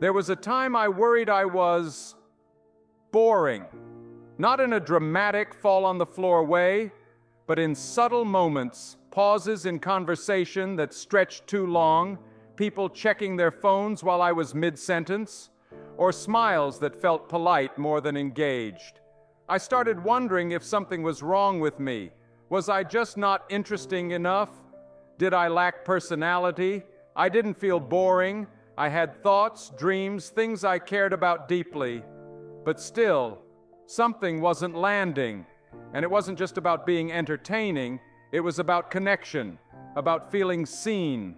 There was a time I worried I was boring. Not in a dramatic fall-on-the-floor way, but in subtle moments, pauses in conversation that stretched too long, people checking their phones while I was mid-sentence, or smiles that felt polite more than engaged. I started wondering if something was wrong with me. Was I just not interesting enough? Did I lack personality? I didn't feel boring. I had thoughts, dreams, things I cared about deeply. But still, something wasn't landing. And it wasn't just about being entertaining, it was about connection, about feeling seen.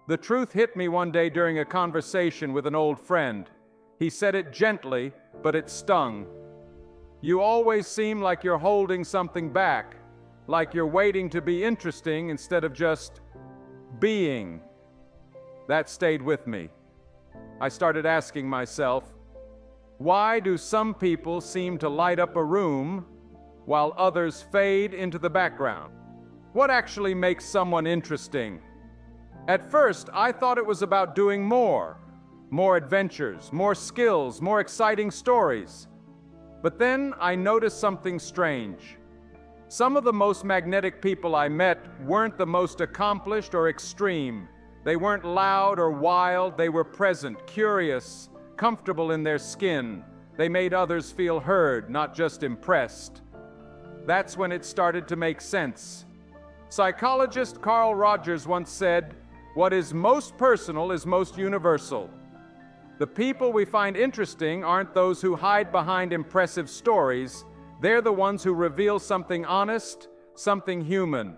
The truth hit me one day during a conversation with an old friend. He said it gently, but it stung. You always seem like you're holding something back, like you're waiting to be interesting instead of just being. That stayed with me. I started asking myself, why do some people seem to light up a room while others fade into the background? What actually makes someone interesting? At first, I thought it was about doing more adventures, more skills, more exciting stories. But then I noticed something strange. Some of the most magnetic people I met weren't the most accomplished or extreme. They weren't loud or wild, they were present, curious, comfortable in their skin. They made others feel heard, not just impressed. That's when it started to make sense. Psychologist Carl Rogers once said, "What is most personal is most universal." The people we find interesting aren't those who hide behind impressive stories. They're the ones who reveal something honest, something human.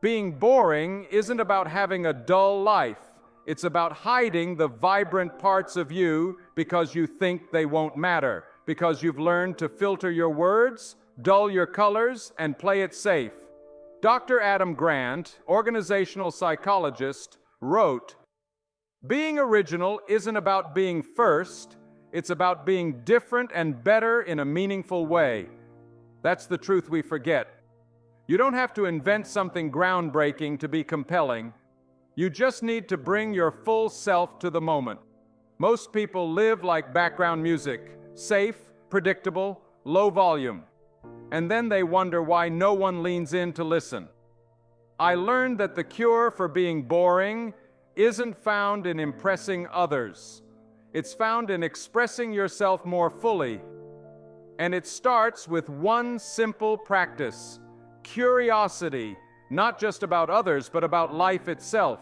Being boring isn't about having a dull life. It's about hiding the vibrant parts of you because you think they won't matter, because you've learned to filter your words, dull your colors, and play it safe. Dr. Adam Grant, organizational psychologist, wrote, "Being original isn't about being first, it's about being different and better in a meaningful way." That's the truth we forget. You don't have to invent something groundbreaking to be compelling. You just need to bring your full self to the moment. Most people live like background music, safe, predictable, low volume. And then they wonder why no one leans in to listen. I learned that the cure for being boring isn't found in impressing others. It's found in expressing yourself more fully. And it starts with one simple practice: curiosity, not just about others, but about life itself.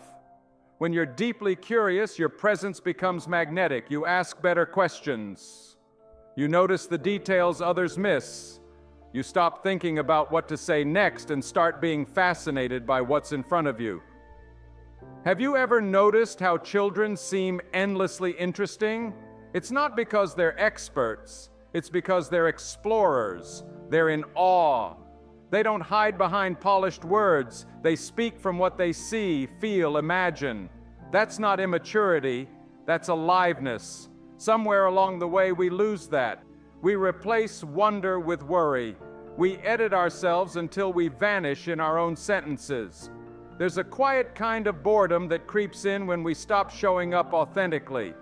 When you're deeply curious, your presence becomes magnetic. You ask better questions. You notice the details others miss. You stop thinking about what to say next and start being fascinated by what's in front of you. Have you ever noticed how children seem endlessly interesting? It's not because they're experts. It's because they're explorers. They're in awe. They don't hide behind polished words. They speak from what they see, feel, imagine. That's not immaturity. That's aliveness. Somewhere along the way we lose that. We replace wonder with worry. We edit ourselves until we vanish in our own sentences. There's a quiet kind of boredom that creeps in when we stop showing up authentically,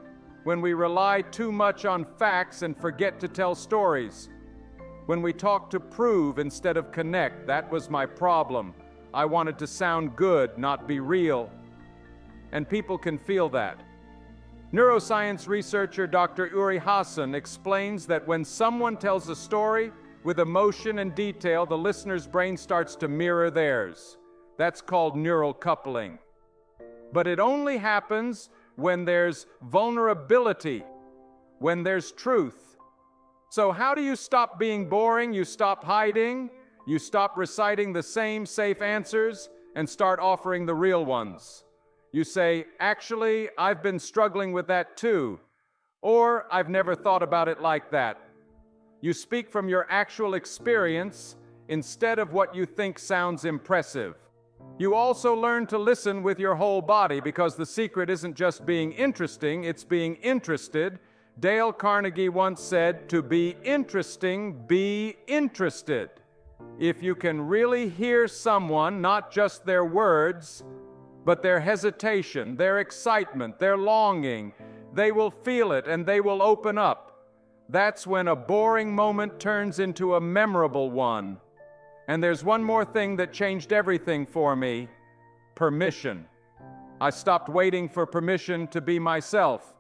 when we rely too much on facts and forget to tell stories, when we talk to prove instead of connect. That was my problem. I wanted to sound good, not be real. And people can feel that. Neuroscience researcher Dr. 𝐟𝐸𝐫𝐬𝐿 explains that when someone tells a story with emotion and detail, the listener's brain starts to mirror theirs. That's called neural coupling. But it only happens when there's vulnerability, when there's truth. So how do you stop being boring? You stop hiding, you stop reciting the same safe answers, and start offering the real ones. You say, "Actually, I've been struggling with that too," or "I've never thought about it like that." You speak from your actual experience instead of what you think sounds impressive. You also learn to listen with your whole body, because the secret isn't just being interesting, it's being interested. Dale Carnegie once said, "To be interesting, be interested." If you can really hear someone, not just their words, but their hesitation, their excitement, their longing, they will feel it and they will open up. That's when a boring moment turns into a memorable one. And there's one more thing that changed everything for me: permission. I stopped waiting for permission to be myself,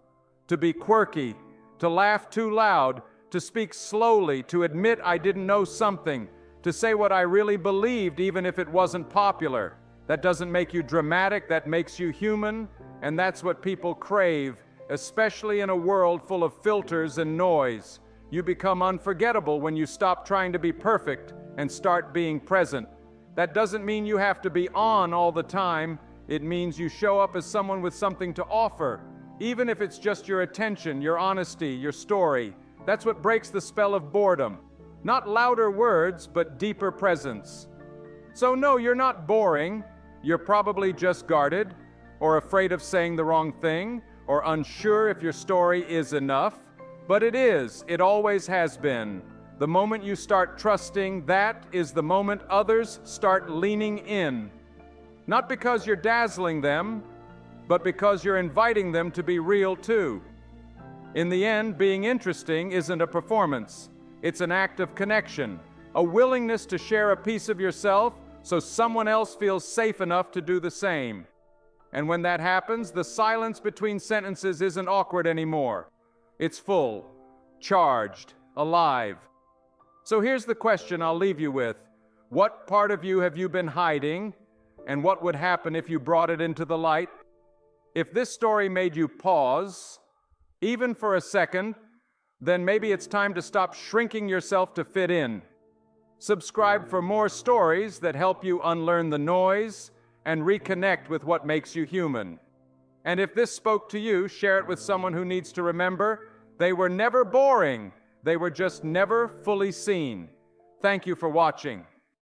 to be quirky, to laugh too loud, to speak slowly, to admit I didn't know something, to say what I really believed even if it wasn't popular. That doesn't make you dramatic, that makes you human, and that's what people crave, especially in a world full of filters and noise. You become unforgettable when you stop trying to be perfect and start being present. That doesn't mean you have to be on all the time. It means you show up as someone with something to offer, even if it's just your attention, your honesty, your story. That's what breaks the spell of boredom. Not louder words, but deeper presence. So no, you're not boring. You're probably just guarded, or afraid of saying the wrong thing, or unsure if your story is enough. But it is. It always has been. The moment you start trusting, that is the moment others start leaning in. Not because you're dazzling them, but because you're inviting them to be real too. In the end, being interesting isn't a performance. It's an act of connection, a willingness to share a piece of yourself so someone else feels safe enough to do the same. And when that happens, the silence between sentences isn't awkward anymore. It's full, charged, alive. So here's the question I'll leave you with. What part of you have you been hiding? And what would happen if you brought it into the light? If this story made you pause, even for a second, then maybe it's time to stop shrinking yourself to fit in. Subscribe for more stories that help you unlearn the noise and reconnect with what makes you human. And if this spoke to you, share it with someone who needs to remember they were never boring. They were just never fully seen. Thank you for watching.